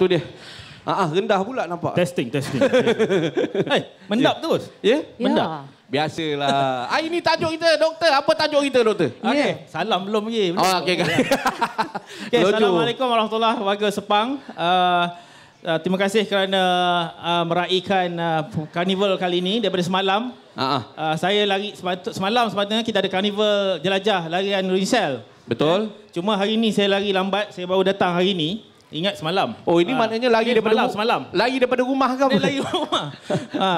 Tu dia. Rendah pula nampak. Testing. Mendap terus. Ya? Mendap. Biasalah. Ini tajuk kita, doktor. Apa tajuk kita, doktor? Okey, salam belum lagi. Okey. Okey, Assalamualaikum warahmatullahi warga Sepang. Terima kasih kerana meraihkan karnival kali ini daripada semalam. Saya lari semalam sepatutnya kita ada karnival jelajah larian Rinsel. Betul. Cuma hari ini saya lari lambat, saya baru datang hari ini. Ingat semalam. Oh, ini maknanya lari daripada semalam. Lari daripada rumah ke apa? Dia lari rumah.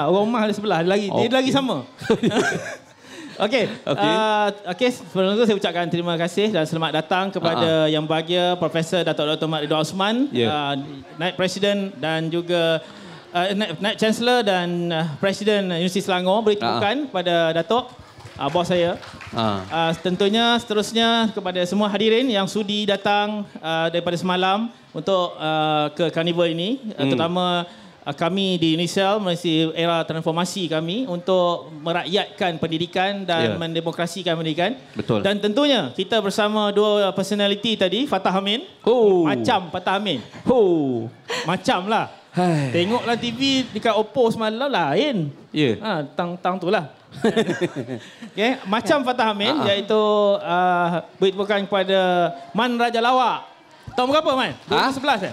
Orang rumah di sebelah dia lagi sama. Okey. Sebelum itu saya ucapkan terima kasih dan selamat datang kepada yang berbahagia Profesor Datuk Dr. Mat Ridwan Osman, Naib Presiden dan juga Naib Chancellor dan Presiden Universiti Selangor. Beri tepukan kepada Datuk, bos saya. Tentunya seterusnya kepada semua hadirin yang sudi datang daripada semalam untuk ke karnival ini, terutama kami di UNISEL masih era transformasi kami untuk merakyatkan pendidikan dan mendemokrasikan pendidikan. Betul. Dan tentunya kita bersama dua personality tadi, Fatah Amin. Macam Fatah Amin. Macam lah. Tengoklah TV dekat Oppo semalam lain. Tang tu lah. Okay. Macam Fatah Amin iaitu beri tepukan kepada Man Raja Lawak. Tahun berapa Man? 2011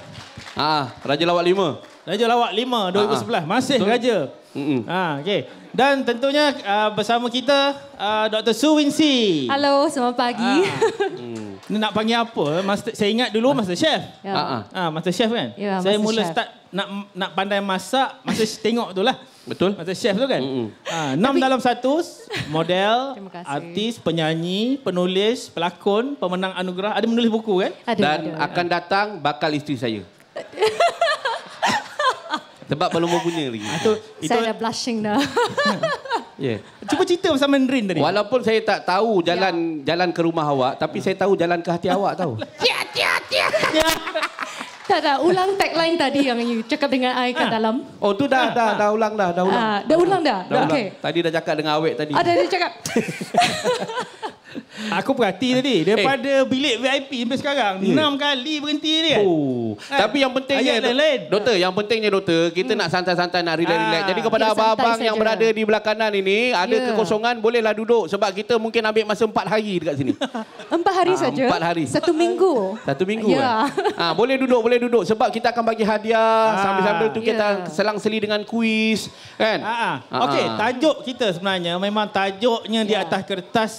Raja Lawak 5. Raja Lawak 5 2011. Masih raja. Okay. Dan tentunya bersama kita Dr. Su Wincy. Halo, selamat pagi. Ni nak panggil apa? Saya ingat dulu Master Chef. Master Chef kan? Ya, saya Master mula Chef. start nak pandai masak masa tengok tu lah. Betul. Master Chef tu kan? 6 dalam 1, model, artis, penyanyi, penulis, pelakon, pemenang anugerah. Ada menulis buku kan? Dan akan datang bakal isteri saya. Sebab belum mempunyai lagi. Saya dah blushing dah. Cuba cerita pasal Mandarin tadi. Walaupun saya tak tahu jalan ke rumah awak, tapi saya tahu jalan ke hati awak tahu. Tak, ulang tagline tadi yang you cakap dengan I kat dalam. Oh, tu dah ulang dah. Dah ulang. Dah ulang dah? Okay. Tadi dah cakap dengan awek tadi. Ada dia cakap. Aku perhati tadi daripada bilik VIP sampai sekarang 6 kali berhenti dia. Tapi yang pentingnya doktor, kita nak santai-santai, nak relax-relax. Jadi kepada abang-abang yang berada di belah kanan ini, ada kekosongan bolehlah duduk sebab kita mungkin ambil masa 4 hari dekat sini. 4 hari saja. 4 hari. 1 minggu. 1 minggu. Boleh duduk sebab kita akan bagi hadiah sambil-sambil tu kita selang-seli dengan kuis kan. Okey, tajuk kita sebenarnya memang tajuknya di atas kertas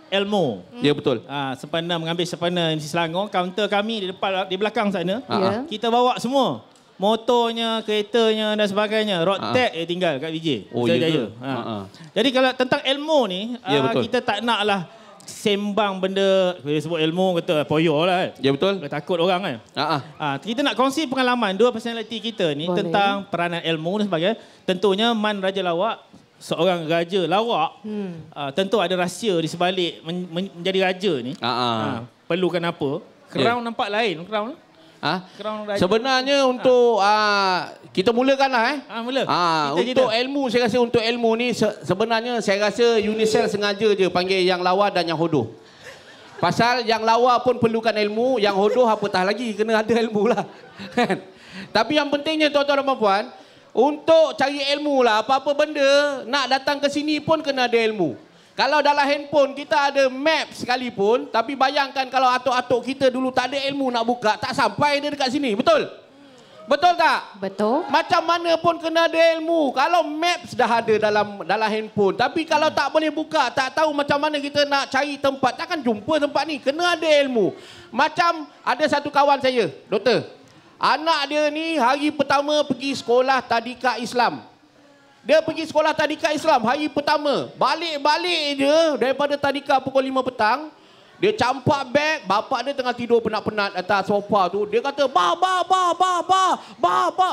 ilmu. Ya, betul. Sempena mengambil sempena di Selangor, kaunter kami di belakang sana. Kita bawa semua. Motornya, keretanya dan sebagainya. Road tag tinggal kat VJ. Jaya. Jadi kalau tentang ilmu ni, kita tak naklah sembang benda, bila sebut ilmu kata poyo lah. Ya, betul. Takut orang kan. Kita nak kongsi pengalaman dua personality kita ni tentang peranan ilmu dan sebagainya. Tentunya Man Raja Lawak, seorang raja lawak, tentu ada rahsia di sebalik menjadi raja ni. Perlukan apa? Crown nampak lain. Crown raja. Sebenarnya untuk kita mulakanlah Mula. Untuk ilmu, saya rasa untuk ilmu ni sebenarnya saya rasa UNISEL sengaja je panggil yang lawa dan yang hodoh. Pasal yang lawa pun perlukan ilmu, yang hodoh apatah lagi kena ada ilmu lah. Tapi yang pentingnya tuan-tuan dan puan-puan, untuk cari ilmu lah, apa-apa benda, nak datang ke sini pun kena ada ilmu. Kalau dalam handphone kita ada map sekalipun, tapi bayangkan kalau atuk-atuk kita dulu tak ada ilmu nak buka, tak sampai dia dekat sini. Betul? Betul tak? Betul. Macam mana pun kena ada ilmu. Kalau maps dah ada dalam handphone, tapi kalau tak boleh buka, tak tahu macam mana kita nak cari tempat, takkan jumpa tempat ni. Kena ada ilmu. Macam ada satu kawan saya, doktor. Anak dia ni hari pertama pergi sekolah tadika Islam. Dia pergi sekolah tadika Islam hari pertama. Balik-balik je daripada tadika pukul 5 petang. Dia campak beg, bapak dia tengah tidur penat-penat atas sofa tu. Dia kata, ba.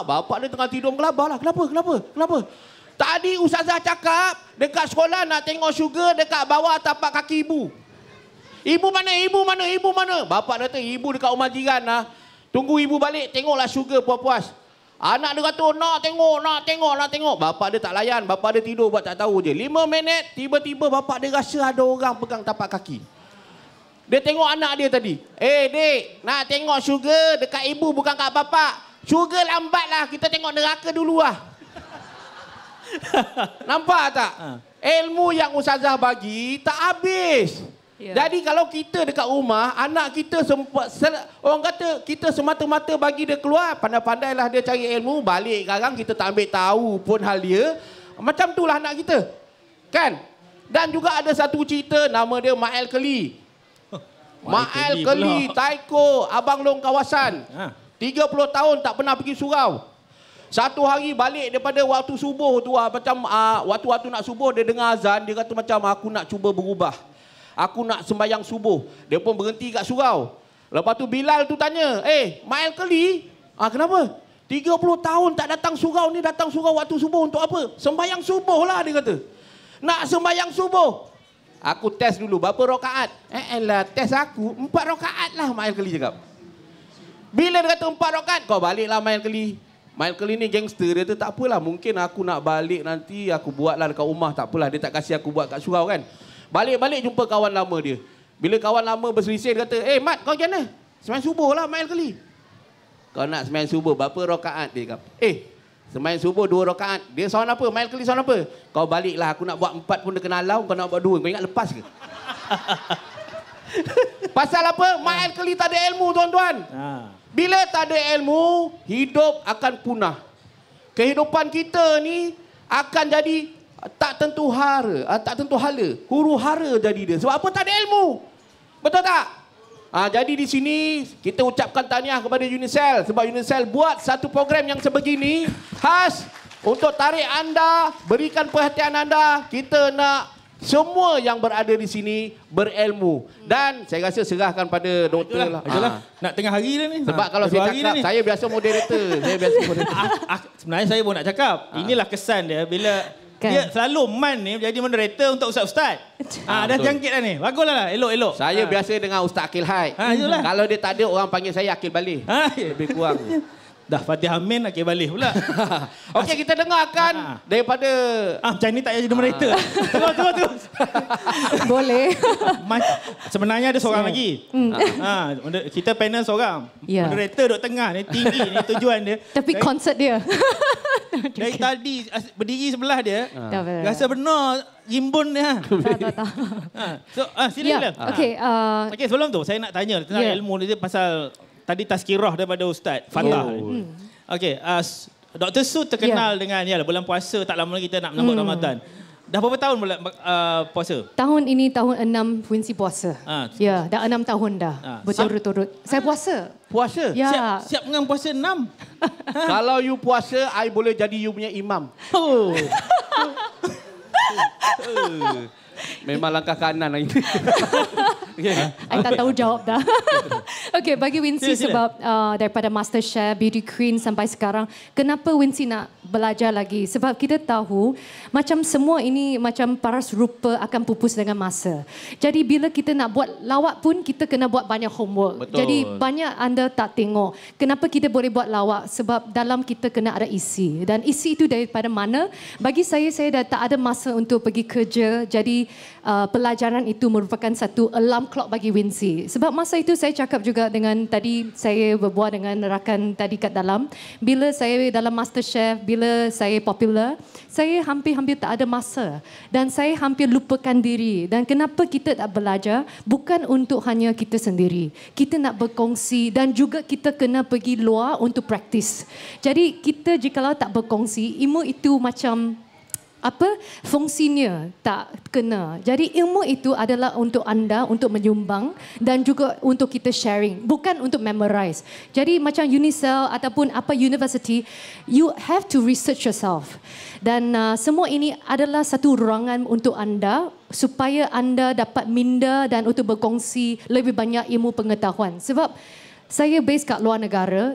Bapak dia tengah tidur menggelabah lah. Kenapa? Tadi ustazah cakap dekat sekolah nak tengok sugar dekat bawah tapak kaki ibu. Ibu mana? Bapak kata, ibu dekat rumah jiran lah. Tunggu ibu balik, tengoklah sugar puas-puas. Anak dia kata, nak tengok. Bapak dia tak layan, bapak dia tidur buat tak tahu je. 5 minit, tiba-tiba bapak dia rasa ada orang pegang tapak kaki. Dia tengok anak dia tadi. Dek, nak tengok sugar dekat ibu bukan kat bapak. Syurga lambatlah, kita tengok neraka dulu lah. Nampak tak? Ilmu yang ustazah bagi tak habis. Jadi kalau kita dekat rumah, anak kita orang kata kita semata-mata bagi dia keluar, pandai-pandailah dia cari ilmu, balik sekarang kita tak ambil tahu pun hal dia. Macam itulah anak kita. Kan? Dan juga ada satu cerita nama dia Ma'el Keli. Ma'el Keli, Taiko, Abang Long kawasan. 30 tahun tak pernah pergi surau. Satu hari balik daripada waktu subuh tu, macam waktu-waktu nak subuh dia dengar azan, dia kata macam aku nak cuba berubah. Aku nak sembahyang subuh. Dia pun berhenti kat surau. Lepas tu Bilal tu tanya, Ma'el Keli, kenapa? 30 tahun tak datang surau ni, datang surau waktu subuh untuk apa? Sembahyang subuh lah, dia kata. Nak sembahyang subuh. Aku test dulu, berapa rakaat? Elah, test aku, 4 rakaat lah, Ma'el Keli cakap. Bila dia kata 4 rakaat, kau baliklah Ma'el Keli. Ma'el Keli ni gangster, dia tu tak apalah, mungkin aku nak balik nanti, aku buatlah dekat rumah, tak apalah, dia tak kasih aku buat kat surau kan. Balik-balik jumpa kawan lama dia. Bila kawan lama berselisih, dia kata, Mat, kau macam mana? Sembahyang subuh lah Ma'el Keli. Kau nak sembahyang subuh, berapa rakaat? Dia kata, sembahyang subuh 2 rakaat. Dia sound apa? Ma'el Keli sound apa? Kau baliklah, aku nak buat 4 pun dia kena halau, kau nak buat 2. Kau ingat lepas ke? Pasal apa? Ma'el Keli tak ada ilmu, tuan-tuan. Bila tak ada ilmu, hidup akan punah. Kehidupan kita ni akan jadi tak tentu hala, huru hara jadi dia. Sebab apa? Tak ada ilmu. Betul tak? Jadi di sini kita ucapkan tahniah kepada Unicell sebab Unicell buat satu program yang sebegini khas untuk tarik anda, berikan perhatian anda. Kita nak semua yang berada di sini berilmu. Dan saya rasa serahkan pada doktor lah. Nak tengah hari dah ni. Sebab kalau saya cakap, saya biasa moderator. Sebenarnya saya pun nak cakap. Inilah kesan dia bila dia selalu man ni jadi moderator untuk ustaz-ustaz. Dah jangkit dah ni. Baguslah lah. Elok-elok. Saya biasa dengan Ustaz Akil Haid. Kalau dia tak ada, orang panggil saya Akil Balih. Lebih kurang. Dah Fatih Amin, Akil Balih pula. Okey, kita dengarkan daripada... macam ni tak payah jadi moderator. Terus. Boleh. Sebenarnya ada seorang lagi. Kita panel seorang. Moderator duduk tengah ni, tinggi ni tujuan dia. Tapi konsert dia. Dari tadi berdiri sebelah dia. Rasa benar rimbun dia. Sila. Okey, sebelum tu saya nak tanya tentang ilmu dia pasal tadi tazkirah daripada Ustaz Fatah. Okey, Dr. Su terkenal dengan bulan puasa, tak lama lagi kita nak menyambut Ramadan. Dah berapa tahun puasa? Tahun ini tahun 6 Wincy puasa. Dah 6 tahun dah. Berturut-turut. Saya puasa. Puasa? Ya. Siap dengan puasa 6. Kalau you puasa, I boleh jadi you punya imam. Memang langkah kanan lagi. I tak tahu jawab dah. Okey, bagi Wincy sebab daripada Master Chef, Beauty Queen sampai sekarang, kenapa Wincy nak belajar lagi? Sebab kita tahu macam semua ini macam paras rupa akan pupus dengan masa. Jadi bila kita nak buat lawak pun kita kena buat banyak homework. Betul. Jadi banyak anda tak tengok. Kenapa kita boleh buat lawak? Sebab dalam kita kena ada isi. Dan isi itu daripada mana? Bagi saya dah tak ada masa untuk pergi kerja. Jadi pelajaran itu merupakan satu alarm clock bagi Wincy. Sebab masa itu saya cakap juga dengan tadi saya berbual dengan rakan tadi kat dalam. Bila saya dalam Master Chef, bila saya popular, saya hampir-hampir tak ada masa. Dan saya hampir lupakan diri. Dan kenapa kita tak belajar? Bukan untuk hanya kita sendiri. Kita nak berkongsi dan juga kita kena pergi luar untuk praktis. Jadi kita jikalau tak berkongsi, ilmu itu macam fungsinya tak kena. Jadi ilmu itu adalah untuk anda, untuk menyumbang dan juga untuk kita sharing. Bukan untuk memorize. Jadi macam Unicell ataupun university, you have to research yourself. Dan semua ini adalah satu ruangan untuk anda supaya anda dapat minda dan untuk berkongsi lebih banyak ilmu pengetahuan. Sebab saya base kat luar negara,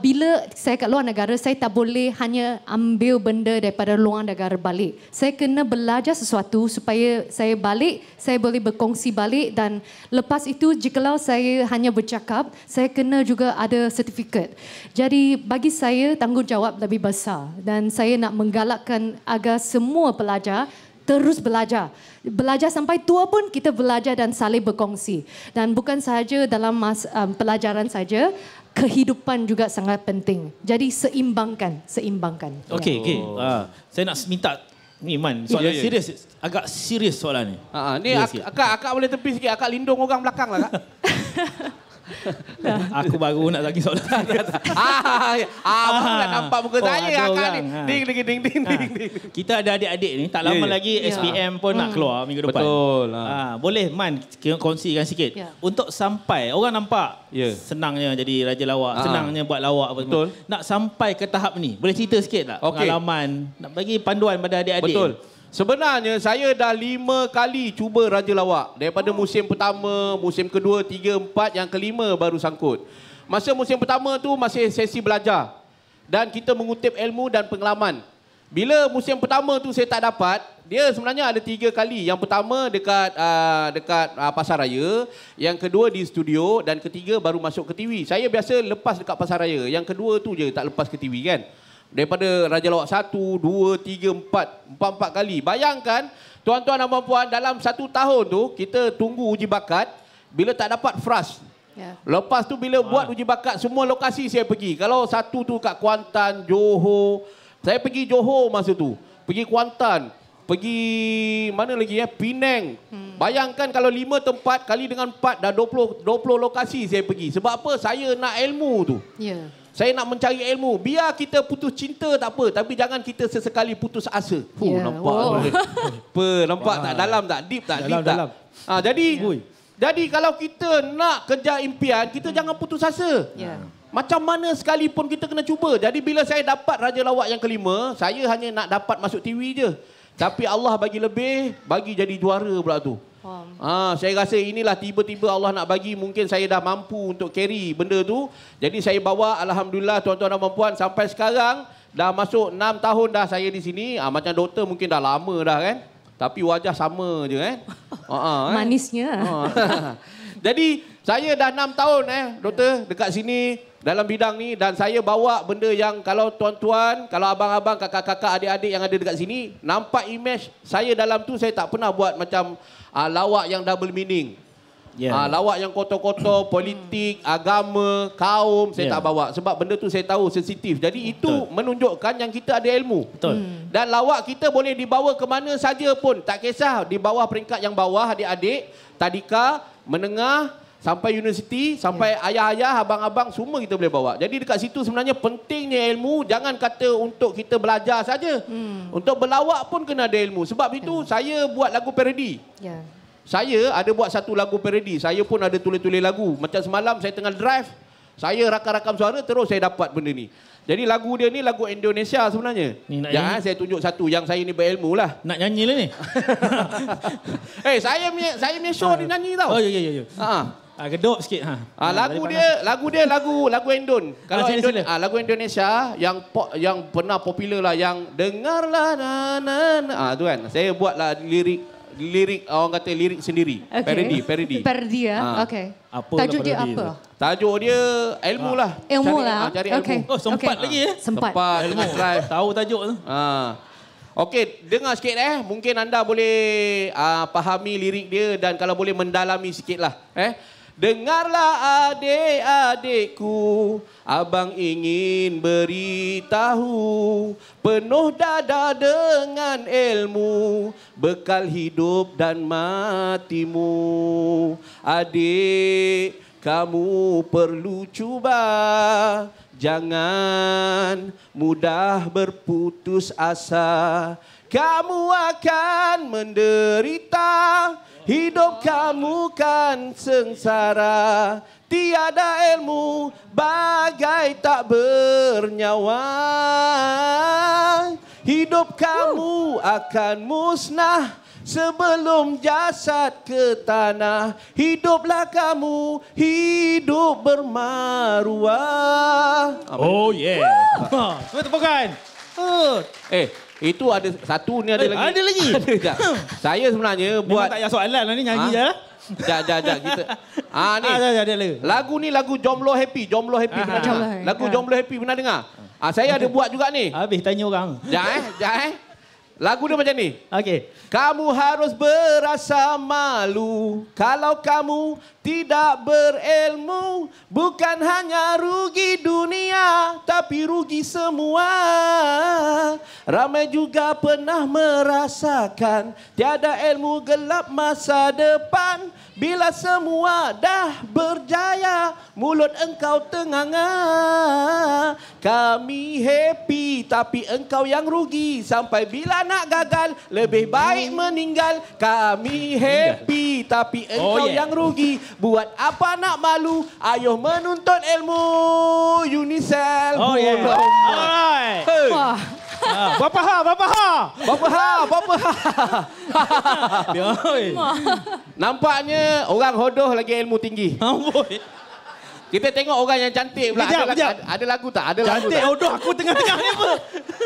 bila saya kat luar negara, saya tak boleh hanya ambil benda daripada luar negara balik. Saya kena belajar sesuatu supaya saya balik, saya boleh berkongsi balik dan lepas itu jikalau saya hanya bercakap, saya kena juga ada sertifikat. Jadi bagi saya tanggungjawab lebih besar dan saya nak menggalakkan agar semua pelajar terus belajar. Belajar sampai tua pun kita belajar dan saling berkongsi. Dan bukan sahaja dalam pelajaran saja, kehidupan juga sangat penting. Jadi seimbangkan. Okey. Saya nak minta ni Man, soalan serius. Agak serius soalan ni. Ni akak boleh tepi sikit. Akak lindung orang belakang lah, Kak. Aku baru nak bagi soalan. Baru nak nampak muka saya akak ni. Ding. Kita ada adik-adik ni, tak lama lagi SPM pun nak keluar minggu depan. Betul. Boleh Man kongsikan sikit. Untuk sampai, orang nampak senangnya jadi raja lawak, senangnya buat lawak. Betul. Nak sampai ke tahap ni, boleh cerita sikit tak? Pengalaman, nak bagi panduan pada adik-adik. Betul. Sebenarnya saya dah 5 kali cuba raja lawak. Daripada musim pertama, musim kedua, 3, 4, yang kelima baru sangkut. Masa musim pertama tu masih sesi belajar. Dan kita mengutip ilmu dan pengalaman. Bila musim pertama tu saya tak dapat, dia sebenarnya ada 3 kali. Yang pertama dekat Pasaraya, yang kedua di studio dan ketiga baru masuk ke TV. Saya biasa lepas dekat Pasaraya. Yang kedua tu je tak lepas ke TV kan. Daripada Raja Lawak 1, 2, 3, 4 kali. Bayangkan, tuan-tuan dan puan-puan, dalam 1 tahun tu, kita tunggu uji bakat. Bila tak dapat frust. Lepas tu bila buat uji bakat, semua lokasi saya pergi. Kalau satu tu kat Kuantan, Johor. Saya pergi Johor masa tu. Pergi Kuantan. Pergi mana lagi Penang. Bayangkan kalau 5 tempat kali dengan 4, dah 20 lokasi saya pergi. Sebab apa? Saya nak ilmu tu. Saya nak mencari ilmu. Biar kita putus cinta tak apa. Tapi jangan kita sesekali putus asa. Nampak. Nampak tak? Dalam tak? Deep tak? Dalam. Jadi kalau kita nak kejar impian, kita jangan putus asa. Macam mana sekalipun kita kena cuba. Jadi bila saya dapat Raja Lawak yang kelima, saya hanya nak dapat masuk TV je. Tapi Allah bagi lebih, bagi jadi juara pula tu. Saya rasa inilah tiba-tiba Allah nak bagi, mungkin saya dah mampu untuk carry benda tu. Jadi saya bawa, alhamdulillah tuan-tuan dan puan-puan, sampai sekarang dah masuk 6 tahun dah saya di sini. Macam doktor mungkin dah lama dah kan. Tapi wajah sama je kan. Manisnya. Jadi saya dah 6 tahun doktor dekat sini dalam bidang ni, dan saya bawa benda yang kalau tuan-tuan, kalau abang-abang, kakak-kakak, adik-adik yang ada dekat sini nampak image saya dalam tu, saya tak pernah buat macam lawak yang double meaning. Lawak yang kotor-kotor, politik, agama, kaum, saya tak bawa. Sebab benda tu saya tahu sensitif. Jadi itu menunjukkan yang kita ada ilmu. Dan lawak kita boleh dibawa ke mana saja pun. Tak kisah di bawah peringkat yang bawah, adik-adik, tadika, menengah, sampai universiti, sampai ayah-ayah, abang-abang, semua kita boleh bawa. Jadi dekat situ sebenarnya pentingnya ilmu. Jangan kata untuk kita belajar saja. Untuk berlawak pun kena ada ilmu. Sebab itu saya buat lagu parodi. Saya ada buat satu lagu parodi. Saya pun ada tulis-tulis lagu. Macam semalam saya tengah drive, saya rakam-rakam suara, terus saya dapat benda ni. Jadi lagu dia ni lagu Indonesia sebenarnya. Jangan saya tunjuk satu yang saya ni berilmu lah. Nak nyanyi lah ni. Saya punya show dia nyanyi tau. Ya. Gedok sikit. Lagu dia lagu Indon. Kalau lagu Indonesia yang pernah popular lah, yang dengarlah tu kan. Saya buatlah lirik orang kata lirik sendiri. Parody. Parody okey. Tajuk dia apa? Tajuk dia ilmu lah. Cari ilmu. Sempat lagi Sempat dengan drive. Tahu tajuk tu. Okey, dengar sikit mungkin anda boleh fahami lirik dia, dan kalau boleh mendalami sikitlah Dengarlah adik-adikku, abang ingin beritahu, penuh dada dengan ilmu, bekal hidup dan matimu. Adik, kamu perlu cuba, jangan mudah berputus asa. Kamu akan menderita, hidup kamu kan sengsara. Tiada ilmu bagai tak bernyawa. Hidup kamu akan musnah sebelum jasad ke tanah. Hiduplah kamu, hidup bermaruah. Oh yeah. Semua tepukan. Itu ada satu ni, ada lagi. Ada lagi? Ada. Saya sebenarnya buat... Memang tak payah soalan lah ni, nyanyi je lah. Sekejap kita. Ni. Ada. Lagu ni lagu Jomblo Happy. Jomblo Happy pernah dengar? Lagu Jomblo Happy pernah dengar? Saya ada buat juga ni. Habis tanya orang. Sekejap Lagu dia macam ni. Okey. Kamu harus berasa malu kalau kamu tidak berilmu. Bukan hanya rugi dunia, tapi rugi semua. Ramai juga pernah merasakan tiada ilmu gelap masa depan. Bila semua dah berjaya, mulut engkau tenganga. Kami happy tapi engkau yang rugi. Sampai bila nak gagal, lebih baik meninggal. Kami happy tapi engkau yang rugi. Buat apa nak malu? Ayo menuntut ilmu. Unicel. Oh yeah. Alright. Hey. Wah. Berapa ha? Berapa ha? Nampaknya orang hodoh lagi ilmu tinggi. Amboi. Kita tengok orang yang cantik pula. Ada lagu tak? Ada lagu Cantik tak? hodoh aku tengah-tengah ni apa?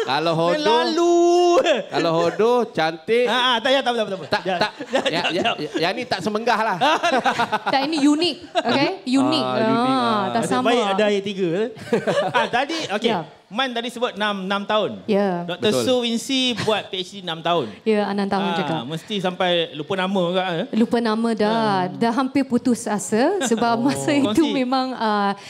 Kalau hodoh, Lalu. kalau hodoh cantik. Tak ya, tak. Tak. Yang ni tak semenggah lah. Tak, ini unik. Okay? Unik. Unik. Tak sama. Baik ada ayat 3. Tadi, okey. Ya. Man tadi sebut 6 tahun. Ya. Dr. Betul. Su Wincy buat PhD 6 tahun. Ya, 6 tahun cakap. Mesti sampai lupa nama ke? Lupa nama dah. Dah hampir putus asa sebab masa itu kongsi. memang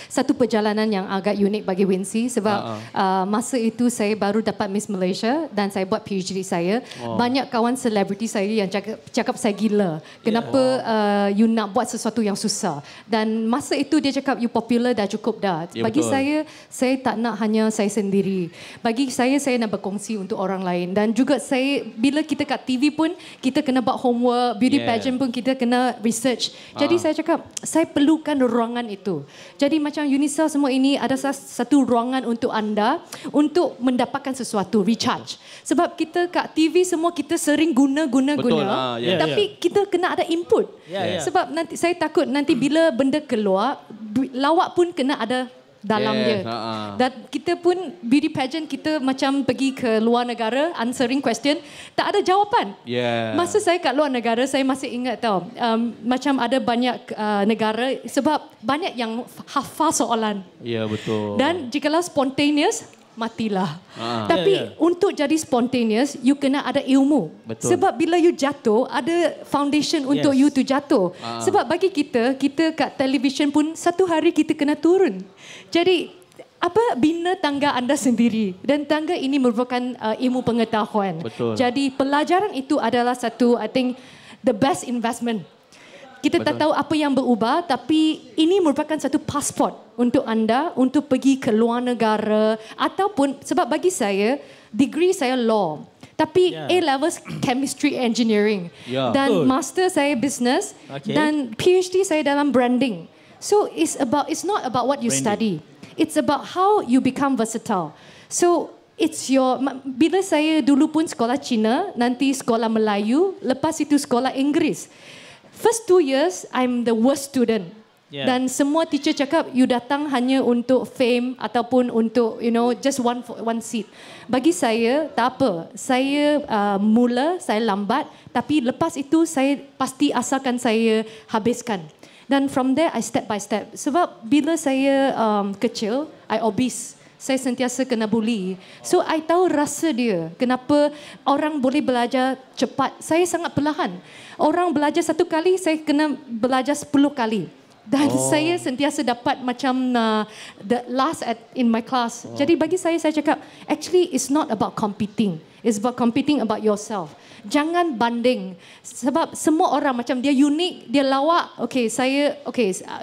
satu perjalanan yang agak unik bagi Wincy sebab masa itu saya baru dapat Miss Malaysia dan saya buat PhD saya. Banyak kawan selebriti saya yang cakap saya gila. Kenapa you nak buat sesuatu yang susah? Dan masa itu dia cakap you popular dah cukup dah. Ya, Bagi betul. saya tak nak hanya saya sendiri. Bagi saya nak berkongsi untuk orang lain. Dan juga saya, bila kita kat TV pun, kita kena buat homework, beauty pageant pun kita kena research. Jadi saya cakap, saya perlukan ruangan itu. Jadi macam Unicel semua ini, ada satu ruangan untuk anda, untuk mendapatkan sesuatu, recharge. Sebab kita kat TV semua, kita sering guna. Tapi kita kena ada input. Sebab nanti saya takut nanti bila benda keluar, lawak pun kena ada dalam dia. Dan kita pun beauty pageant kita macam pergi ke luar negara answering question tak ada jawapan. Masa saya kat luar negara saya masih ingat tau macam ada banyak negara sebab banyak yang hafal soalan. Ya, betul. Dan jikalau spontaneous matilah. Tapi untuk jadi spontaneous, you kena ada ilmu. Betul. Sebab bila you jatuh, ada foundation untuk you to jatuh. Sebab bagi kita kat television pun satu hari kita kena turun. Jadi bina tangga anda sendiri dan tangga ini merupakan ilmu pengetahuan. Betul. Jadi pelajaran itu adalah satu, I think, the best investment. Kita tak tahu apa yang berubah, tapi ini merupakan satu pasport untuk anda untuk pergi ke luar negara ataupun sebab bagi saya degree saya law, tapi A-levels chemistry engineering dan master saya business dan PhD saya dalam branding. So it's not about what you study. It's about how you become versatile. So it's bila saya dulu pun sekolah Cina, nanti sekolah Melayu, lepas itu sekolah Inggeris. First 2 years, I'm the worst student. Dan semua teacher cakap, you datang hanya untuk fame ataupun untuk, just one seat. Bagi saya, tak apa. Saya saya lambat. Tapi lepas itu, saya pasti asalkan saya habiskan. Dan from there, I step by step. Sebab bila saya kecil, I obese. Saya sentiasa kena bully. So, I tahu rasa dia. Kenapa orang boleh belajar cepat. Saya sangat perlahan. Orang belajar 1 kali, saya kena belajar 10 kali. Dan saya sentiasa dapat macam the last in my class. Jadi bagi saya cakap, actually it's not about competing. It's about competing about yourself. Jangan banding. Sebab semua orang macam dia unik, dia lawak.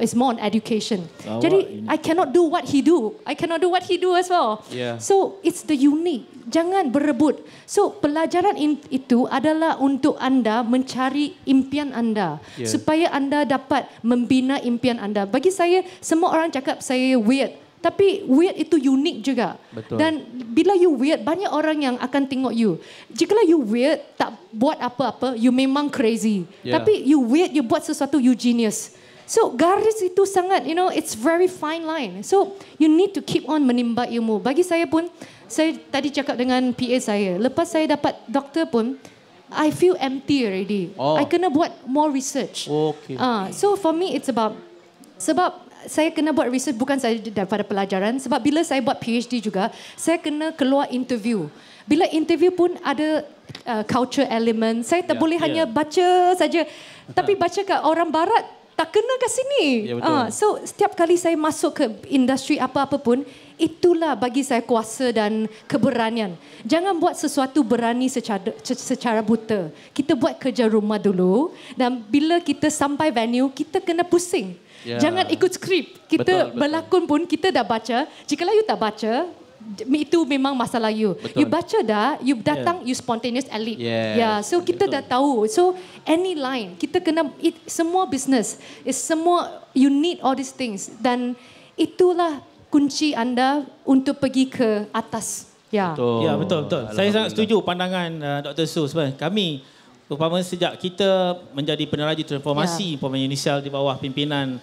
It's more on education. Jadi I cannot do what he do. I cannot do what he do as well. So it's the unique. Jangan berebut. So pelajaran itu adalah untuk anda mencari impian anda. Supaya anda dapat membina impian anda. Bagi saya, semua orang cakap saya weird. Tapi weird itu unik juga. Betul. Dan bila you weird, banyak orang yang akan tengok you. Jikalau you weird, tak buat apa-apa, you memang crazy. Tapi you weird, you buat sesuatu, you genius. So garis itu sangat, it's very fine line. So you need to keep on menimba ilmu. Bagi saya pun, saya tadi cakap dengan PA saya, lepas saya dapat doktor pun, I feel empty already. I kena buat more research. So for me, it's about, sebab saya kena buat research bukan saja daripada pelajaran. Sebab bila saya buat PhD juga, saya kena keluar interview. Bila interview pun ada culture element. Saya tak boleh hanya baca saja. Tapi baca kat orang barat tak kena kat sini. So setiap kali saya masuk ke industri apa-apa pun, itulah bagi saya kuasa dan keberanian. Jangan buat sesuatu berani secara buta. Kita buat kerja rumah dulu dan bila kita sampai venue, kita kena pusing. Jangan ikut skrip. Kita berlakon pun kita dah baca. Jikalau you tak baca, itu memang masalah you. You baca dah, you datang, you spontaneous elite. So kita dah tahu. So any line, kita kena, semua business, semua, you need all these things. Dan itulah kunci anda untuk pergi ke atas. Betul. Saya sangat setuju pandangan Dr. Su. Sebenarnya kami, umpama sejak kita menjadi peneraju transformasi, umpamanya inisial di bawah pimpinan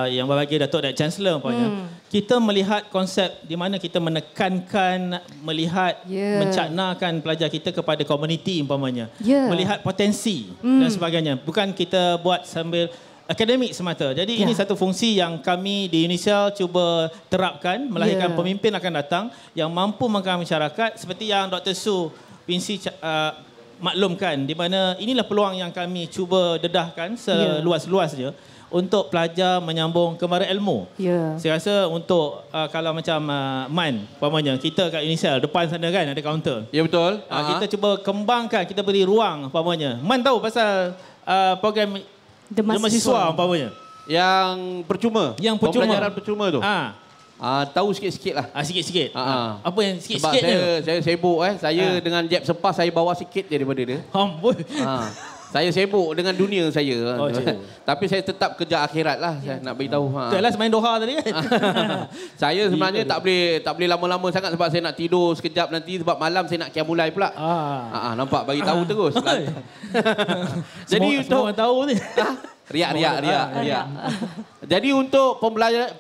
yang berbahagia Datuk dan Chancellor umpamanya, kita melihat konsep di mana kita menekankan, melihat, mencaknakan pelajar kita kepada komuniti umpamanya, melihat potensi dan sebagainya. Bukan kita buat sambil akademik semata. Jadi ini satu fungsi yang kami di Unisial cuba terapkan, melahirkan pemimpin akan datang yang mampu menggerakkan masyarakat seperti yang Dr. Su Pinsi maklumkan, di mana inilah peluang yang kami cuba dedahkan seluas-luasnya untuk pelajar menyambung kembara ilmu. Saya rasa untuk kalau macam MAN, umpamanya kita kat Unisial depan sana kan ada kaunter. Ya betul. Kita cuba kembangkan, kita beri ruang umpamanya. MAN tahu pasal program mahasiswa umpamanya. Yang percuma. Pembelajaran percuma tu. Tahu sikit-sikit lah. Sikit-sikit. Apa yang sikit-sikit Sebab saya sibuk Saya dengan Jeb Sepas saya bawa sikit je daripada dia. Amboi. Saya sibuk dengan dunia saya. Tapi saya tetap kerja akhirat lah. Saya nak beritahu. Itulah semain Doha tadi kan. Saya sebenarnya tak boleh lama-lama sangat sebab saya nak tidur sekejap nanti sebab malam saya nak qiyamulai pula. Nampak bagi tahu terus. Jadi semua orang tahu ni. Riak. Jadi untuk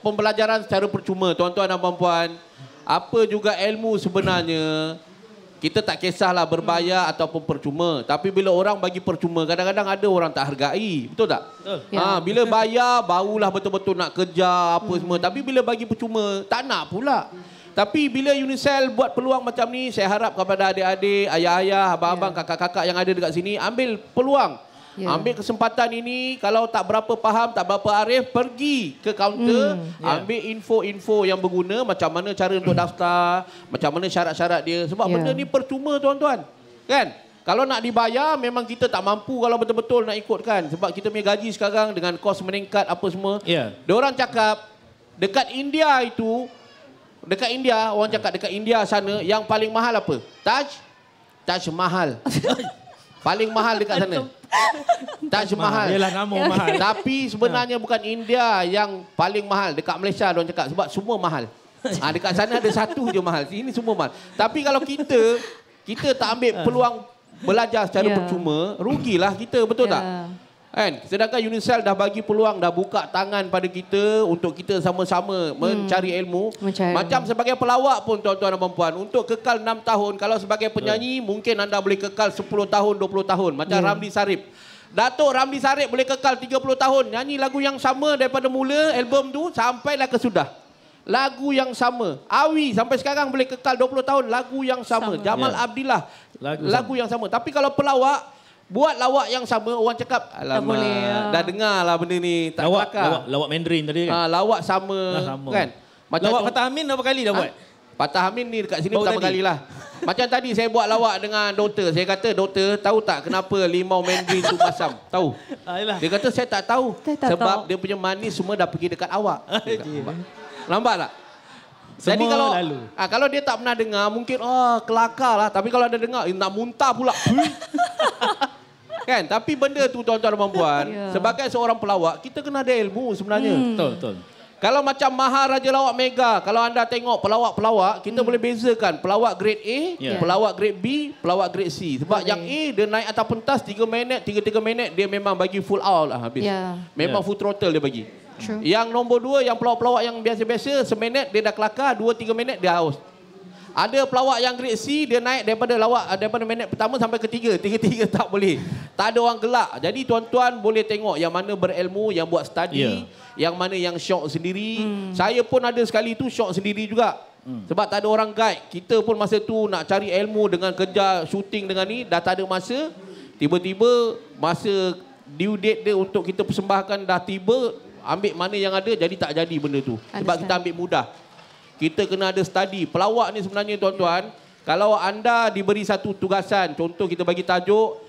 pembelajaran secara percuma, tuan-tuan dan puan-puan, apa juga ilmu sebenarnya, kita tak kisahlah berbayar ataupun percuma. Tapi bila orang bagi percuma, kadang-kadang ada orang tak hargai. Betul tak? Betul. Bila bayar, barulah betul-betul nak kerja apa semua. Tapi bila bagi percuma, tak nak pula. Tapi bila Unicel buat peluang macam ni, saya harap kepada adik-adik, ayah-ayah, abang-abang, kakak-kakak yang ada dekat sini, ambil peluang. Ambil kesempatan ini, kalau tak berapa faham, tak berapa arif, pergi ke kaunter, ambil info-info yang berguna, macam mana cara untuk daftar, macam mana syarat-syarat dia. Sebab benda ni percuma tuan-tuan. Kan? Kalau nak dibayar, memang kita tak mampu kalau betul-betul nak ikutkan. Sebab kita punya gaji sekarang dengan kos meningkat apa semua. Diorang cakap, dekat India, orang cakap dekat India sana, yang paling mahal apa? Taj Mahal. Paling mahal dekat sana. Taj Mahal. Yalah, nama mahal. Tapi sebenarnya bukan India yang paling mahal. Dekat Malaysia orang cakap sebab semua mahal. Dekat sana ada satu je mahal. Ini semua mahal. Tapi kalau kita tak ambil peluang belajar secara percuma, rugilah kita, betul tak? Kan? Sedangkan Unicel dah bagi peluang, dah buka tangan pada kita untuk kita sama-sama mencari ilmu. Macam sebagai pelawak pun tuan-tuan dan puan-puan, untuk kekal 6 tahun, kalau sebagai penyanyi mungkin anda boleh kekal 10 tahun, 20 tahun. Macam Ramli Sarip. Datuk Ramli Sarip boleh kekal 30 tahun, nyanyi lagu yang sama daripada mula album tu sampailah ke sudah. Lagu yang sama. Awi sampai sekarang boleh kekal 20 tahun, lagu yang sama. Jamal Abdillah, lagu yang sama. Tapi kalau pelawak, buat lawak yang sama, orang cakap, alamak, dah dengar lah benda ni, tak kelakar. Lawak Mandarin tadi kan? Lawak sama, kan? Macam lawak Fatah Amin berapa kali dah buat? Fatah Amin ni dekat sini pertama kali lah. Macam tadi saya buat lawak dengan doktor. Saya kata, doktor, tahu tak kenapa limau Mandarin tu masam? Tahu? Dia kata, saya tak tahu. Sebab dia punya manis semua dah pergi dekat awak. Nampak tak? Jadi kalau dia tak pernah dengar, mungkin kelakar lah. Tapi kalau ada dengar, nak muntah pula. Kan? Tapi benda tu tuan-tuan dan puan-puan, sebagai seorang pelawak, kita kena ada ilmu sebenarnya. Betul. Kalau macam Maharaja Lawak Mega, kalau anda tengok pelawak-pelawak, kita boleh bezakan pelawak grade A, pelawak grade B, pelawak grade C. Sebab yang A dia naik atas pentas 3 minit, 3 minit dia memang bagi full out lah habis. Memang full throttle dia bagi. Yang nombor 2, yang pelawak-pelawak yang biasa-biasa, seminit dia dah kelakar, 2-3 minit dia haus. Ada pelawak yang grade C, dia naik daripada minit pertama sampai ketiga. Tiga-tiga tak boleh. Tak ada orang gelak. Jadi tuan-tuan boleh tengok yang mana berilmu, yang buat study, yang mana yang syok sendiri. Saya pun ada sekali tu syok sendiri juga. Sebab tak ada orang guide. Kita pun masa tu nak cari ilmu dengan kerja syuting dengan ni, dah tak ada masa. Tiba-tiba masa due date dia untuk kita persembahkan dah tiba, ambil mana yang ada, jadi tak jadi benda tu. Sebab kita ambil mudah. Kita kena ada study. Pelawak ni sebenarnya tuan-tuan, kalau anda diberi satu tugasan, contoh kita bagi tajuk,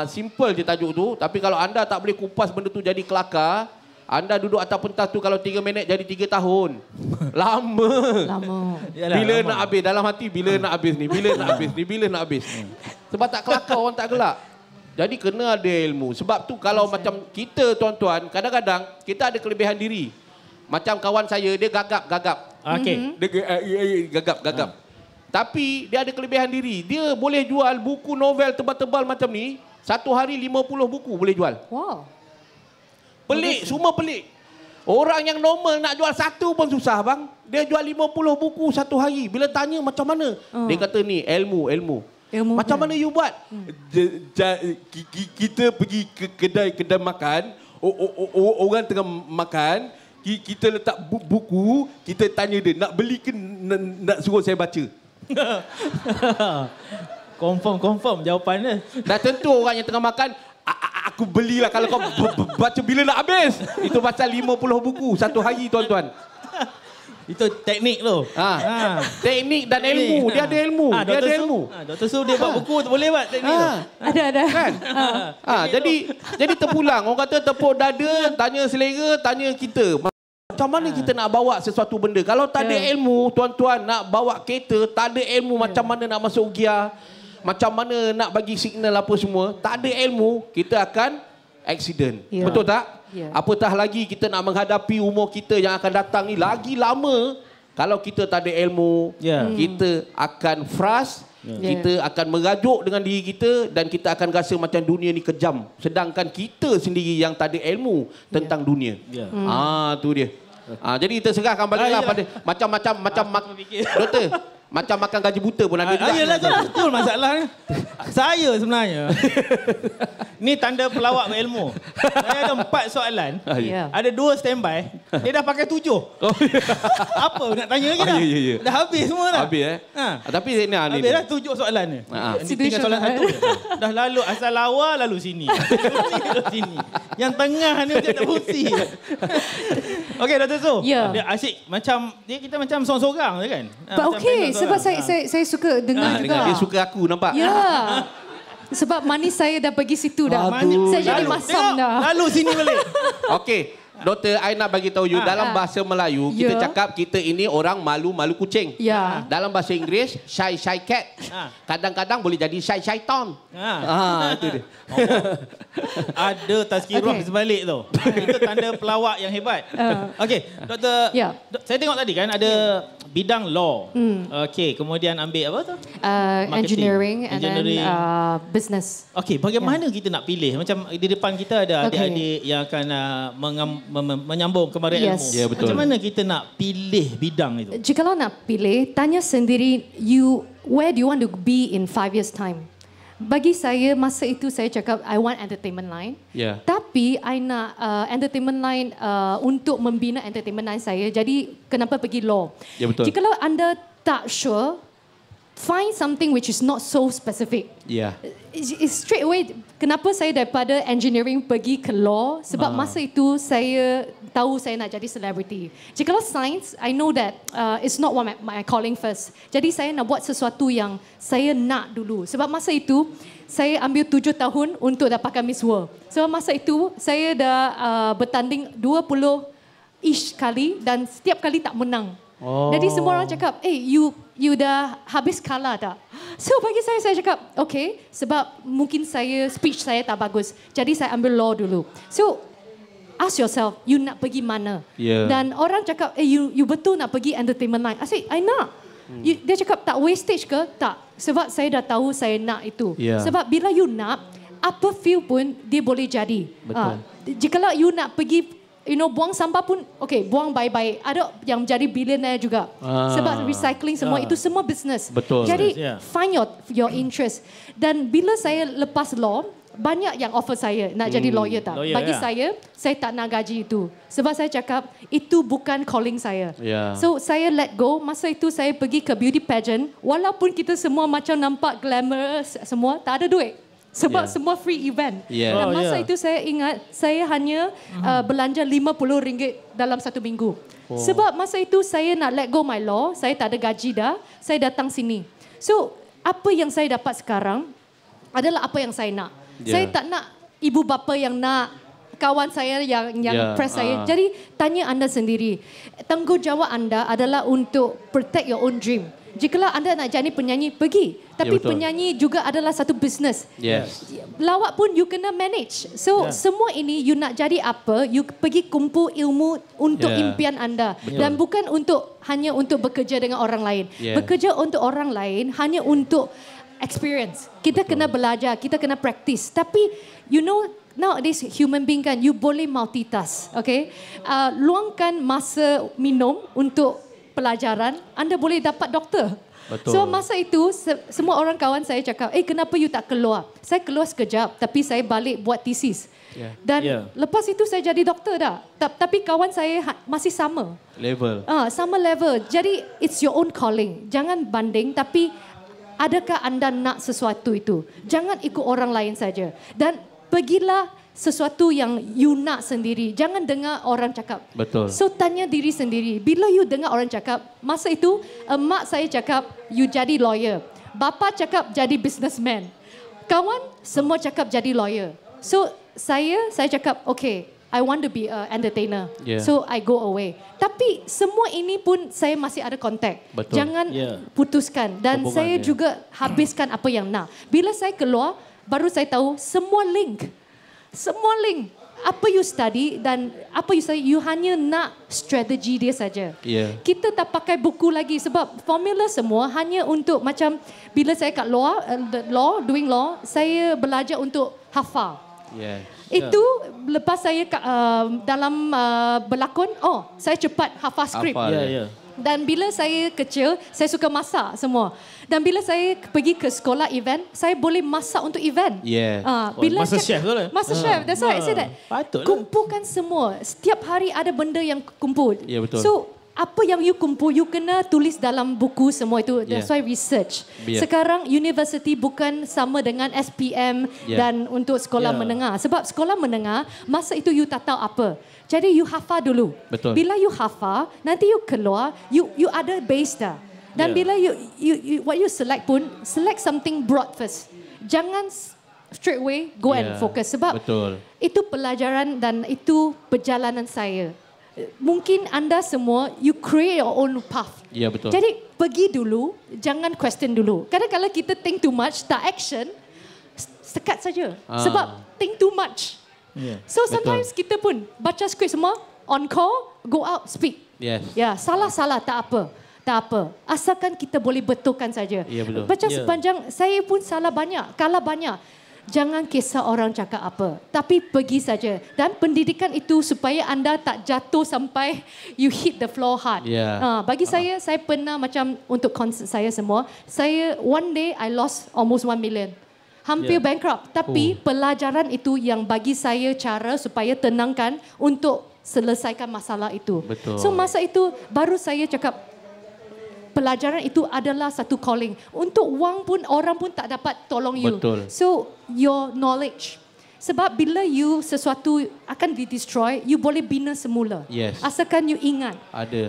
simple je tajuk tu, tapi kalau anda tak boleh kupas benda tu jadi kelakar, anda duduk atas pentas tu kalau 3 minit jadi 3 tahun. Lama. Bila lama. Nak habis? Dalam hati, bila nak habis ni? Bila nak habis ni? Bila nak habis? Sebab tak kelakar, orang tak gelak. Jadi kena ada ilmu. Sebab tu kalau macam kita tuan-tuan, kadang-kadang kita ada kelebihan diri. Macam kawan saya, dia gagap. Okey. Dia gagap. Tapi dia ada kelebihan diri. Dia boleh jual buku novel tebal-tebal macam ni, satu hari 50 buku boleh jual. Wow. Pelik, semua pelik. Orang yang normal nak jual satu pun susah bang. Dia jual 50 buku satu hari. Bila tanya macam mana? Dia kata ni ilmu. Macam mana you buat? Kita pergi ke kedai makan, orang tengah makan, kita letak buku, kita tanya dia, nak beli ke nak suruh saya baca? Confirm jawapan dia. Dah tentu orang yang tengah makan, aku belilah kalau kau baca bila nak habis. Itu pasal 50 buku satu hari tuan-tuan. Itu teknik tu. Teknik dan ilmu. Dia ada ilmu. Dia ada ilmu. Dr. Su dia buat buku tu boleh buat teknik tu. Ada. Kan? Jadi terpulang. Orang kata tepuk dada, tanya selera, tanya kita. Macam mana kita nak bawa sesuatu benda? Kalau tak ada ilmu, tuan-tuan, nak bawa kereta, tak ada ilmu macam mana nak masuk gear, macam mana nak bagi signal apa semua, tak ada ilmu, kita akan accident. Betul tak? Apatah lagi kita nak menghadapi umur kita yang akan datang ni lagi lama. Kalau kita tak ada ilmu, kita akan frust, kita akan merajuk dengan diri kita dan kita akan rasa macam dunia ni kejam. Sedangkan kita sendiri yang tak ada ilmu tentang dunia. Tu dia. Jadi kita serahkan baliklah pada macam doktor. Macam makan gaji buta pun ada juga. Yalah, betul masalahnya. Saya sebenarnya. Ni tanda pelawak berilmu. Saya ada 4 soalan. Ada 2 standby. Dia dah pakai 7. Apa nak tanya lagi dah? Dah habis semua dah. Habis tapi ni habis dah 7 soalan ni. Tinggal soalan 1. Dah lalu asal lawa lalu sini. Sini. Yang tengah ni macam tak fungsi. Okey, Dr. Su. Dia asyik macam kita macam sorang-sorang je kan? Okey. Sebab saya suka dengar juga. Dia suka aku, nampak? Ya. Sebab manis saya dah pergi situ dah. Saya jadi masam dah. Lalu sini balik. Okey. Doktor, I nak bagi tahu you, dalam bahasa Melayu, kita cakap kita ini orang malu-malu kucing. Dalam bahasa Inggeris, shy cat. Kadang-kadang boleh jadi shy ton. Itu dia. Ada tazkirah sebalik tu. Itu tanda pelawak yang hebat. Okey, Doktor, saya tengok tadi kan ada bidang law. Okey, kemudian ambil apa tu? Engineering and then business. Okey, bagaimana kita nak pilih? Macam di depan kita ada adik-adik yang akan menyambung kepada ilmu. Ya, betul. Macam mana kita nak pilih bidang itu? Jikalau nak pilih, tanya sendiri, where do you want to be in 5 years time? Bagi saya, masa itu saya cakap, I want entertainment line. Tapi, I nak entertainment line untuk membina entertainment line saya. Jadi, kenapa pergi law? Ya, betul. Jikalau anda tak sure, find something which is not so specific. Straight away, kenapa saya daripada engineering pergi ke law? Sebab masa itu saya tahu saya nak jadi celebrity. Jikalau science, I know that it's not my calling first. Jadi saya nak buat sesuatu yang saya nak dulu. Sebab masa itu, saya ambil 7 tahun untuk dapatkan Miss World. Sebab masa itu, saya dah bertanding 20-ish kali dan setiap kali tak menang. Jadi semua orang cakap, you dah habis kalah tak? So bagi saya cakap, okay, sebab mungkin speech saya tak bagus. Jadi saya ambil law dulu. So, ask yourself, you nak pergi mana? Dan orang cakap, you betul nak pergi entertainment line. I say, I nak. Dia cakap, tak wastage ke? Tak. Sebab saya dah tahu saya nak itu. Sebab bila you nak, apa feel pun dia boleh jadi. Jikalau you nak pergi buang sampah pun, buang baik-baik. Ada yang jadi billionaire juga. Sebab recycling semua, itu semua business. Betul. Jadi, find your interest. Dan bila saya lepas law, banyak yang offer saya nak jadi lawyer tak. Lawyer, Bagi ya. saya tak nak gaji itu. Sebab saya cakap, itu bukan calling saya. Ya. So, saya let go. Masa itu saya pergi ke beauty pageant. Walaupun kita semua macam nampak glamorous semua, tak ada duit. Sebab semua free event. Dan masa itu saya ingat, saya hanya belanja RM50 dalam 1 minggu. Sebab masa itu saya nak let go my law, saya tak ada gaji dah, saya datang sini. So, apa yang saya dapat sekarang adalah apa yang saya nak. Saya tak nak ibu bapa yang nak, kawan saya yang press saya. Jadi tanya anda sendiri. Tanggungjawab anda adalah untuk protect your own dream. Jikalau anda nak jadi penyanyi, pergi. Tapi penyanyi juga adalah satu business. Lawak pun you kena manage. So semua ini you nak jadi apa, you pergi kumpul ilmu untuk impian anda. Dan bukan hanya untuk bekerja dengan orang lain. Bekerja untuk orang lain hanya untuk experience. Kita kena belajar, kita kena practice. Tapi you know, nowadays human being kan, you boleh multitask. Okay? Luangkan masa minum untuk pelajaran, anda boleh dapat doktor. Betul. So masa itu semua orang kawan saya cakap, kenapa you tak keluar? Saya keluar sekejap, tapi saya balik buat thesis. Dan lepas itu saya jadi doktor dah. Tapi kawan saya masih sama. Level. Sama level. Jadi it's your own calling. Jangan banding, tapi adakah anda nak sesuatu itu? Jangan ikut orang lain saja. Dan pergilah sesuatu yang you nak sendiri. Jangan dengar orang cakap. Betul. So tanya diri sendiri. Bila you dengar orang cakap, masa itu mak saya cakap you jadi lawyer. Bapa cakap jadi businessman. Kawan semua cakap jadi lawyer. So saya cakap okay, I want to be an entertainer. So I go away. Tapi semua ini pun saya masih ada kontak. Jangan putuskan. Dan saya juga habiskan apa yang nak. Bila saya keluar, baru saya tahu semua link. Semua link. Apa you study dan apa you study, you hanya nak strategi dia saja. Kita tak pakai buku lagi sebab formula semua hanya untuk macam bila saya kat doing law, saya belajar untuk hafal. Itu lepas saya dalam berlakon, saya cepat hafal skrip. Dan bila saya kecil, saya suka masak semua. Dan bila saya pergi ke sekolah event, saya boleh masak untuk event. Bila Master chef tu lah. Master chef, that's why I say that. Kumpulkan semua. Setiap hari ada benda yang kumpul. Betul. So, apa yang you kumpul, you kena tulis dalam buku semua itu. That's why research. Sekarang university bukan sama dengan SPM dan untuk sekolah menengah. Sebab sekolah menengah, masa itu you tak tahu apa. Jadi you hafal dulu. Betul. Bila you hafal, nanti you keluar, you ada base dah. Dan bila you what you select pun, select something broad first. Jangan straight away go and focus. Sebab itu pelajaran dan itu perjalanan saya. Mungkin anda semua, you create your own path. Betul. Jadi pergi dulu, jangan question dulu. Kadang kalau kita think too much, tak action, sekat saja. Sebab think too much. So sometimes kita pun baca skrip semua, on call, go out, speak. Salah-salah tak apa. Tak apa. Asalkan kita boleh betulkan saja. Macam sepanjang, saya pun salah banyak, kalah banyak. Jangan kisah orang cakap apa. Tapi pergi saja. Dan pendidikan itu supaya anda tak jatuh sampai you hit the floor hard. Bagi saya pernah macam untuk konsert saya semua. One day I lost almost 1 million. Hampir bankrupt. Tapi pelajaran itu yang bagi saya cara supaya tenangkan untuk selesaikan masalah itu. So masa itu baru saya cakap, pelajaran itu adalah satu calling. Untuk wang pun, orang pun tak dapat tolong you. So, your knowledge. Sebab bila you sesuatu akan di-destroy, you boleh bina semula. Asalkan you ingat.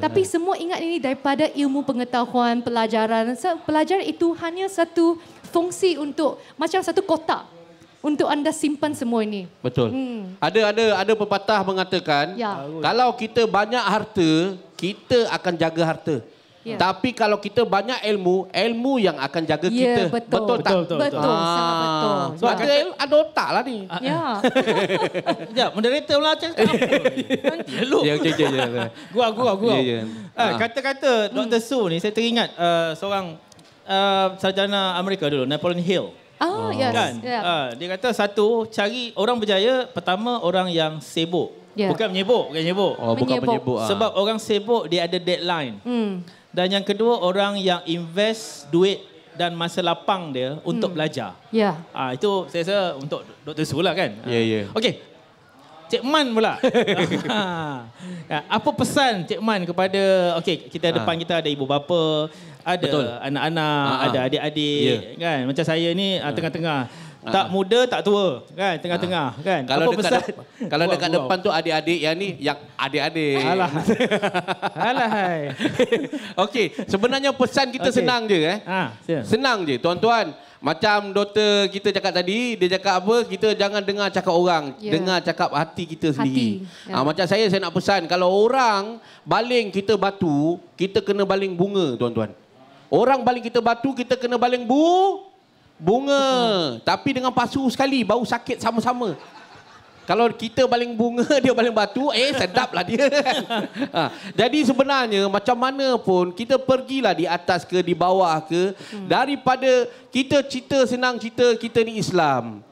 Tapi semua ingat ini daripada ilmu pengetahuan, pelajaran. So, pelajaran itu hanya satu fungsi untuk, macam satu kotak. Untuk anda simpan semua ini. Ada pepatah mengatakan, kalau kita banyak harta, kita akan jaga harta. Tapi kalau kita banyak ilmu yang akan jaga kita. Betul tak? Betul, sangat betul. Sebab ada otak lah ni. Sekejap, moderator pula cakap apa? Nanti elok. Gurau. Kata-kata Dr. Su ni, saya teringat seorang sarjana Amerika dulu, Napoleon Hill. Kan? Dia kata cari orang berjaya, pertama orang yang sibuk. Bukan menyibuk. Bukan menyibuk. Sebab orang sibuk, dia ada deadline. Dan yang kedua, orang yang invest duit dan masa lapang dia untuk belajar. Ya. Itu saya rasa untuk Dr. Su lah kan. Ya. Okey. Cik Man pula. Apa pesan Cik Man kepada, kita depan kita ada ibu bapa, ada Betul. anak-anak, ada adik-adik kan. Macam saya ni tengah-tengah. Tak muda, tak tua kan, tengah-tengah kan. Kalau apa dekat pesan? kalau dekat depan tu adik-adik, yang ni yang adik-adik. Alah hai. Okey, sebenarnya pesan kita senang je Senang je tuan-tuan. Macam doktor kita cakap tadi, dia cakap apa? Kita jangan dengar cakap orang, dengar cakap hati kita sendiri. Macam saya nak pesan, kalau orang baling kita batu, kita kena baling bunga, tuan-tuan. Orang baling kita batu, kita kena baling bunga. Tapi dengan pasu sekali, bau sakit sama-sama. Kalau kita baling bunga, dia baling batu, sedaplah dia. Jadi sebenarnya macam mana pun, kita pergilah di atas ke di bawah ke, daripada kita cerita senang cerita kita ni Islam.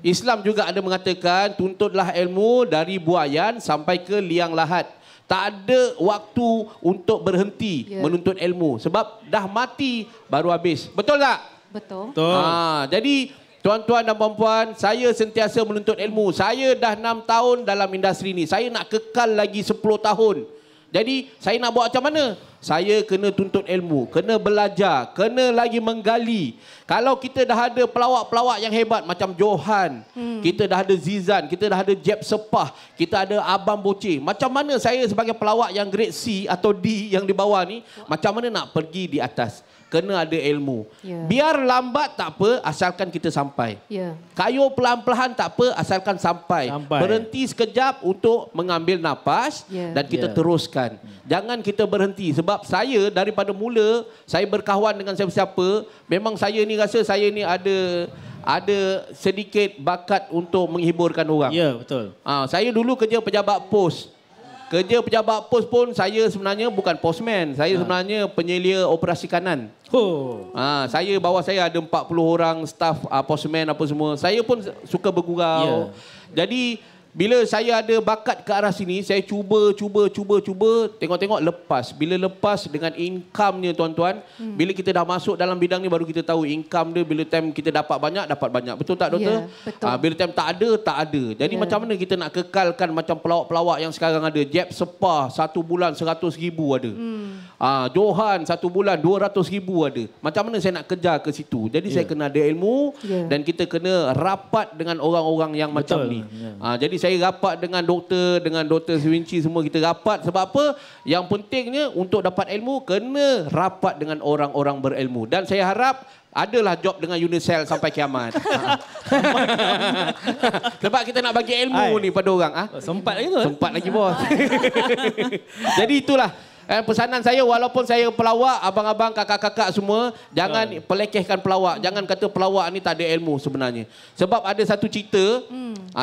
Islam juga ada mengatakan, tuntutlah ilmu dari buayan sampai ke liang lahat. Tak ada waktu untuk berhenti menuntut ilmu. Sebab dah mati baru habis. Betul tak? Betul. Jadi tuan-tuan dan puan-puan, saya sentiasa menuntut ilmu. Saya dah 6 tahun dalam industri ni. Saya nak kekal lagi 10 tahun. Jadi saya nak buat macam mana? Saya kena tuntut ilmu, kena belajar, kena lagi menggali. Kalau kita dah ada pelawak-pelawak yang hebat macam Johan, kita dah ada Zizan, kita dah ada Jeb Sepah, kita ada Abang Boceh. Macam mana saya sebagai pelawak yang grade C atau D yang di bawah ni, macam mana nak pergi di atas? Kena ada ilmu. Biar lambat tak apa, asalkan kita sampai. Kayuh pelan-pelan tak apa, asalkan sampai. Berhenti sekejap untuk mengambil nafas dan kita teruskan. Jangan kita berhenti. Sebab saya daripada mula, saya berkawan dengan siapa-siapa, memang saya ni rasa saya ni ada sedikit bakat untuk menghiburkan orang. Ya, betul. Saya dulu kerja pejabat pos. Kerja pejabat pos pun saya sebenarnya bukan postman. Saya sebenarnya penyelia operasi kanan. Saya bawah saya ada 40 orang staff postman apa semua. Saya pun suka bergurau. Jadi bila saya ada bakat ke arah sini, saya cuba, tengok-tengok lepas. Bila lepas dengan income-nya tuan-tuan, bila kita dah masuk dalam bidang ni baru kita tahu income dia, bila time kita dapat banyak. Betul tak doktor? Betul. Bila time tak ada. Jadi macam mana kita nak kekalkan macam pelawak-pelawak yang sekarang ada? Jeb Sepah 1 bulan 100,000 ada. Johan 1 bulan 200,000 ada. Macam mana saya nak kejar ke situ? Jadi saya kena ada ilmu dan kita kena rapat dengan orang-orang yang macam ni. Jadi saya rapat dengan Dr. Swinci semua, kita rapat. Sebab apa? Yang pentingnya untuk dapat ilmu, kena rapat dengan orang-orang berilmu. Dan saya harap adalah job dengan Unicell sampai kiamat. Sebab kita nak bagi ilmu ni pada orang. Sempat lagi tu? Sempat lagi bos. Jadi itulah pesanan saya, walaupun saya pelawak, abang-abang, kakak-kakak semua, jangan pelekehkan pelawak. Jangan kata pelawak ni tak ada ilmu sebenarnya. Sebab ada satu cerita,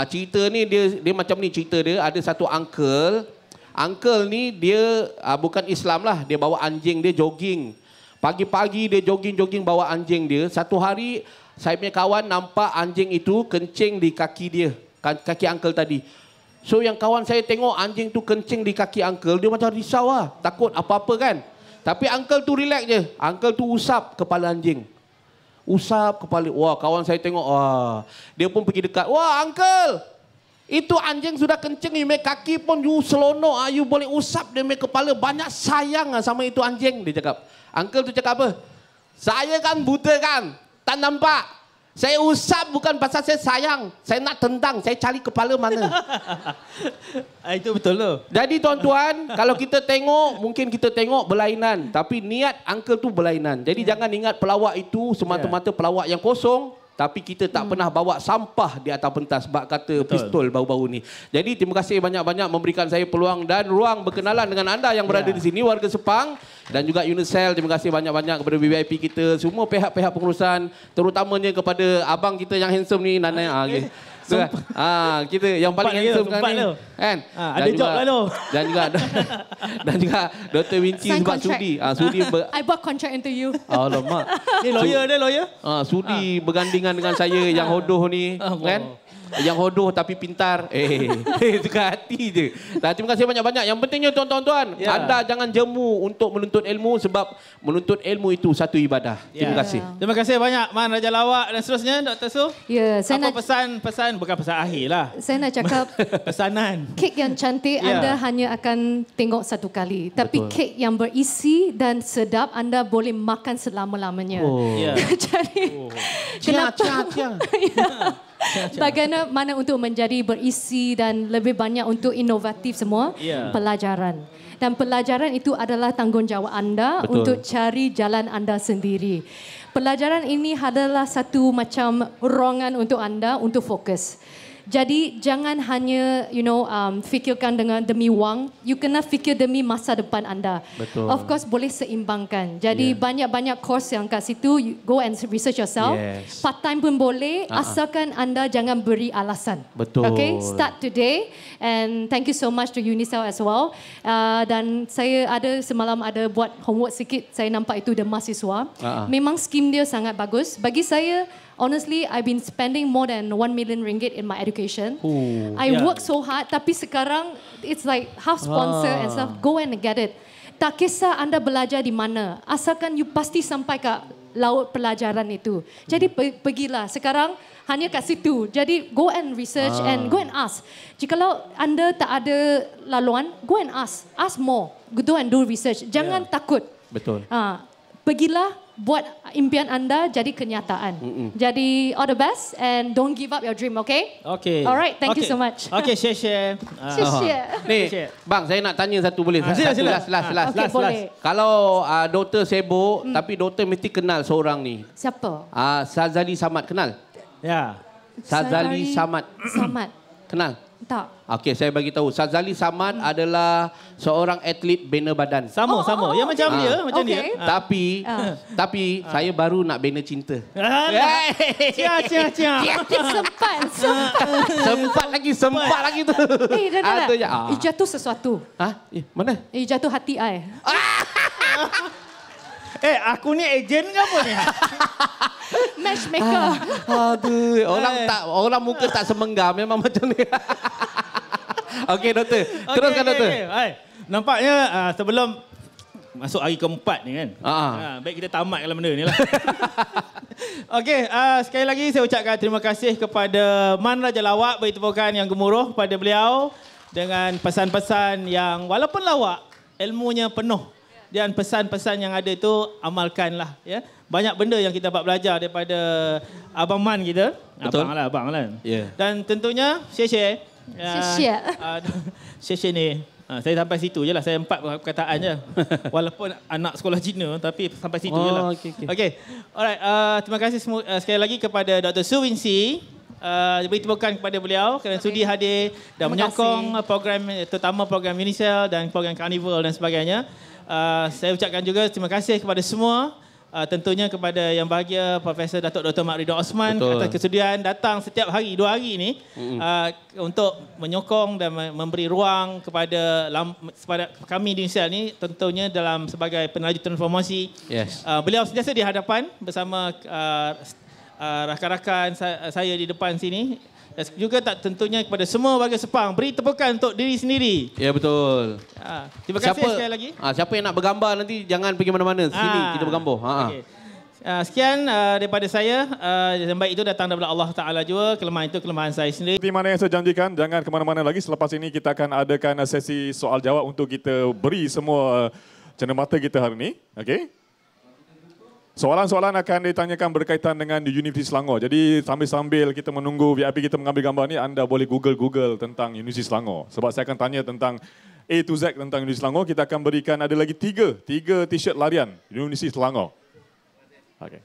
cerita ni dia macam ni cerita dia. Ada satu uncle. Uncle ni dia bukan Islam lah. Dia bawa anjing dia jogging. Pagi-pagi dia jogging bawa anjing dia. Satu hari saya punya kawan nampak anjing itu kencing di kaki dia. Kaki uncle tadi. So yang kawan saya tengok anjing tu kencing di kaki uncle, dia macam risau lah. Takut apa-apa kan. Tapi uncle tu relax je. Uncle tu usap kepala anjing. Usap kepala. Wah, kawan saya tengok. Wah, dia pun pergi dekat. Wah, uncle. Itu anjing sudah kencing. You make kaki pun you selonok. You boleh usap dia make kepala. Banyak sayang sama itu anjing. Dia cakap. Uncle tu cakap apa? Saya kan buta kan. Tak nampak. Saya usap bukan pasal saya sayang. Saya nak tendang. Saya cari kepala mana. Itu betul loh. Jadi tuan-tuan, kalau kita tengok, mungkin kita tengok berlainan. Tapi niat uncle tu berlainan. Jadi jangan ingat pelawak itu semata-mata pelawak yang kosong. Tapi kita tak pernah bawa sampah di atas pentas. Sebab kata pistol baru-baru ni. Jadi terima kasih banyak-banyak memberikan saya peluang dan ruang berkenalan dengan anda yang berada di sini. Warga Sepang. Dan juga Unicell. Terima kasih banyak-banyak kepada VIP kita. Semua pihak-pihak pengurusan. Terutamanya kepada abang kita yang handsome ni. Nana. Okay. So, kita yang paling handsome sekarang ni. Kan? Ada job lah tu. Dan juga Dr. Winci Sign sebab contract. sudi. Sudi I bought contract into you. alamak. Ni lawyer. Sudi bergandingan dengan saya yang hodoh ni, kan? Yang hodoh tapi pintar. Suka hati je. Dan terima kasih banyak-banyak. Yang pentingnya tuan-tuan, anda jangan jemu untuk menuntut ilmu sebab menuntut ilmu itu satu ibadah. Terima kasih. Terima kasih banyak Man Raja Lawak dan seterusnya Dr. Su. Ya, saya Apa nak pesan bukan pesan akhir lah. saya nak cakap Pesanan. kek yang cantik anda hanya akan tengok satu kali. Tapi kek yang berisi dan sedap anda boleh makan selama-lamanya. Jadi kenapa? Bagaimana untuk menjadi berisi dan lebih banyak untuk inovatif semua? Pelajaran. Dan pelajaran itu adalah tanggungjawab anda untuk cari jalan anda sendiri. Pelajaran ini adalah satu macam ruangan untuk anda untuk fokus. Jadi jangan hanya fikirkan dengan demi wang, you kena fikir demi masa depan anda. Betul. Of course boleh seimbangkan. Jadi banyak-banyak course yang kat situ, you go and research yourself. Part time pun boleh, asalkan anda jangan beri alasan. Betul. Okay, start today and thank you so much to Unicel as well. Dan saya semalam ada buat homework sikit, saya nampak itu The Mahasiswa. Memang skim dia sangat bagus. Bagi saya, honestly, I've been spending more than 1 million ringgit in my education. I work so hard, tapi sekarang it's like half sponsor and stuff. Go and get it. Tak kisah anda belajar di mana, asalkan you pasti sampai ke laut pelajaran itu. Jadi pergilah. Sekarang hanya kat situ. Jadi go and research and go and ask. Jikalau anda tak ada laluan, go and ask. Ask more. Go and do research. Jangan takut. Betul. Pergilah, buat impian anda jadi kenyataan. Jadi all the best and don't give up your dream, okay? Okay. Alright, thank you so much. Okay, share. Ni, bang, saya nak tanya satu boleh? Sila. Last. Okay, boleh. Kalau doktor sibuk, tapi doktor mesti kenal seorang ni. Siapa? Sazali Samad, kenal? Ya. Sazali Samad. Samad. Kenal? Tak. Okey, saya bagi tahu. Sazali Samad adalah seorang atlet bina badan. Sama. Ya macam dia, macam dia. Tapi saya baru nak bina cinta. Cia. Sempat lagi tu. Dah. Jatuh sesuatu. Mana? Jatuh hati I. Aku ni ejen ke apa ni? Matchmaker. Aduh, orang muka tak semenggam memang macam ni. Okey, doktor. Teruskan, doktor. Nampaknya sebelum masuk hari keempat ni kan. Baik kita tamatkan benda ni lah. Okey, sekali lagi saya ucapkan terima kasih kepada Man Raja Lawak, beri tepukan yang gemuruh kepada beliau dengan pesan-pesan yang walaupun lawak, ilmunya penuh. Dan pesan-pesan yang ada itu amalkanlah, ya. Banyak benda yang kita dapat belajar daripada Abang Man kita. Betul. Abang lah. Yeah. Dan tentunya share. Share ni. Saya sampai situ je lah. Saya 4 perkataan je. Walaupun anak sekolah Cina, tapi sampai situ je lah. Okay. Alright. Terima kasih sekali lagi kepada Dr. Su Winci. Beri tepukan kepada beliau kerana sudi hadir dan menyokong program, terutama program Unicel dan program Carnival dan sebagainya. Saya ucapkan juga terima kasih kepada semua. Tentunya kepada yang bahagia Profesor Datuk Dr. Mak Ridwan Osman atas kesudian datang setiap hari 2 hari ini untuk menyokong dan memberi ruang kepada kami di Unicel ni, tentunya dalam sebagai peneraju transformasi. Beliau sentiasa di hadapan bersama rakan-rakan saya di depan sini. Dan juga tentunya kepada semua warga Sepang, beri tepukan untuk diri sendiri. Ya, betul. Terima kasih sekali lagi. Siapa yang nak bergambar nanti jangan pergi mana-mana. Sini kita bergambar. Okay. Sekian daripada saya. Yang baik itu datang daripada Allah Ta'ala juga. Kelemahan itu kelemahan saya sendiri. Seperti mana yang saya janjikan, jangan ke mana-mana lagi. Selepas ini kita akan adakan sesi soal jawab untuk kita beri semua cenderamata kita hari ini. Okay? Soalan-soalan akan ditanyakan berkaitan dengan Universiti Selangor. Jadi sambil-sambil kita menunggu VIP kita mengambil gambar ni, anda boleh Google tentang Universiti Selangor. Sebab saya akan tanya tentang A to Z tentang Universiti Selangor. Kita akan berikan ada lagi tiga t-shirt larian Universiti Selangor. Okay.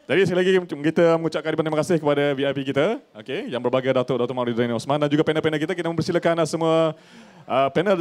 Jadi sekali lagi kita mengucapkan terima kasih kepada VIP kita. Okay, yang berbahagia Datuk Mak Ridwan Osman dan juga panel-panel kita. Kita mempersilakan semua panel